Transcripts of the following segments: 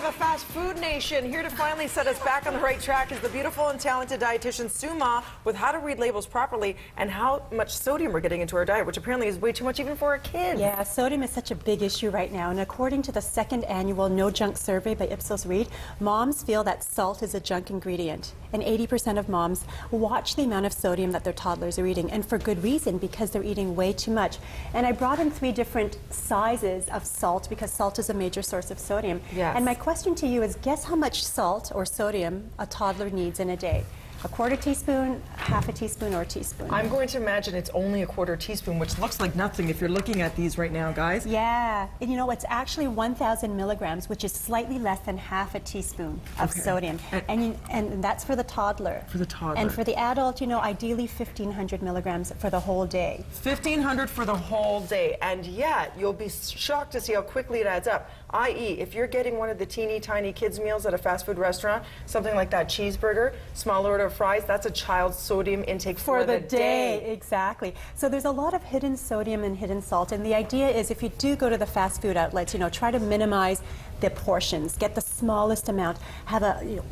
of a fast food nation. Here to finally set us back on the right track is the beautiful and talented dietitian Sue Mah with how to read labels properly and how much sodium we're getting into our diet, which apparently is way too much even for our kids. Yeah, sodium is such a big issue right now, and according to the second annual No Junk survey by Ipsos Reid, moms feel that salt is a junk ingredient, and 80% of moms watch the amount of sodium that their toddlers are eating, and for good reason, because they're eating way too much. And I brought in 3 different sizes of salt because salt is a major source of sodium. Yes. And my question to you is, guess how much salt or sodium a toddler needs in a day? A quarter teaspoon, half a teaspoon, or a teaspoon? I'm going to imagine it's only a quarter teaspoon, which looks like nothing if you're looking at these right now, guys. Yeah, and you know, it's actually 1,000 milligrams, which is slightly less than half a teaspoon of sodium. And that's for the toddler. For the toddler. And for the adult, you know, ideally 1,500 milligrams for the whole day. 1,500 for the whole day, and yet you'll be shocked to see how quickly it adds up. I.e., if you're getting one of the teeny tiny kids meals at a fast food restaurant, something like that cheeseburger, small order of fries, that's a child's sodium intake for the day. Exactly. So there's a lot of hidden sodium and hidden salt, and the idea is if you do go to the fast food outlets, you know, try to minimize the portions, get the smallest amount,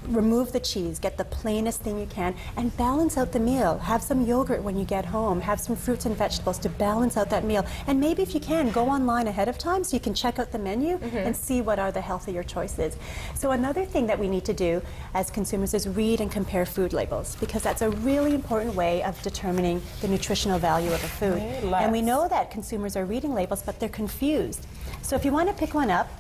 remove the cheese, get the plainest thing you can, and balance out the meal. Have some yogurt when you get home, have some fruits and vegetables to balance out that meal, and maybe if you can, go online ahead of time so you can check out the menu and see what are the healthier choices. So another thing that we need to do as consumers is read and compare food labels, because that's a really important way of determining the nutritional value of a food. And we know that consumers are reading labels, but they're confused. So if you want to pick one up,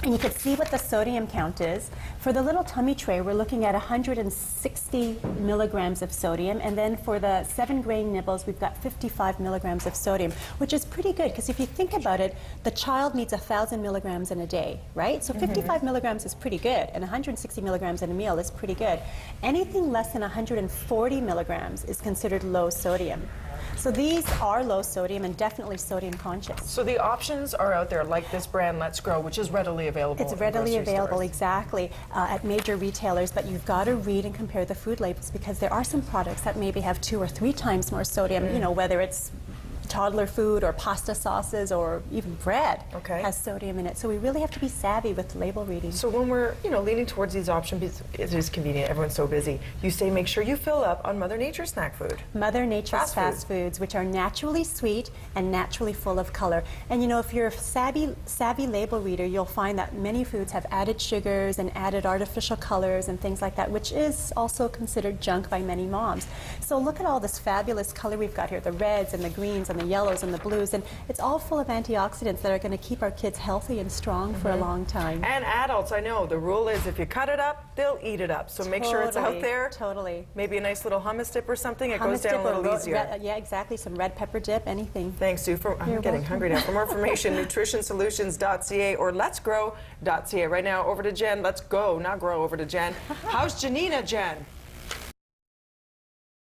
and you can see what the sodium count is. For the little tummy tray, we're looking at 160 milligrams of sodium, and then for the 7-grain nibbles, we've got 55 milligrams of sodium, which is pretty good, because if you think about it, the child needs 1,000 milligrams in a day, right? So 55 milligrams is pretty good, and 160 milligrams in a meal is pretty good. Anything less than 140 milligrams is considered low sodium. So these are low sodium and definitely sodium conscious. So the options are out there, like this brand Let's Grow, which is readily available. It's readily available, stores. exactly, at major retailers, but you've got to read and compare the food labels, because there are some products that maybe have 2 or 3 times more sodium, you know, whether it's toddler food or pasta sauces or even bread has sodium in it. So we really have to be savvy with label reading. So when we're, you know, leaning towards these options, it is convenient, everyone's so busy, you say make sure you fill up on Mother Nature snack food. Mother Nature's fast foods, which are naturally sweet and naturally full of color. And you know, if you're a savvy label reader, you'll find that many foods have added sugars and added artificial colors and things like that, which is also considered junk by many moms. So look at all this fabulous color we've got here, the reds and the greens and the yellows and the blues, and it's all full of antioxidants that are going to keep our kids healthy and strong for a long time. And adults, I know, the rule is if you cut it up, they'll eat it up. So make sure it's out there. Totally. Maybe a nice little hummus dip or something. It goes down a little easier. Yeah, exactly. Some red pepper dip, anything. Thanks, Sue. I'm getting hungry now. For more information, nutritionsolutions.ca or letsgrow.ca. Right now, over to Jen. Let's go, not grow, over to Jen. How's Janina, Jen?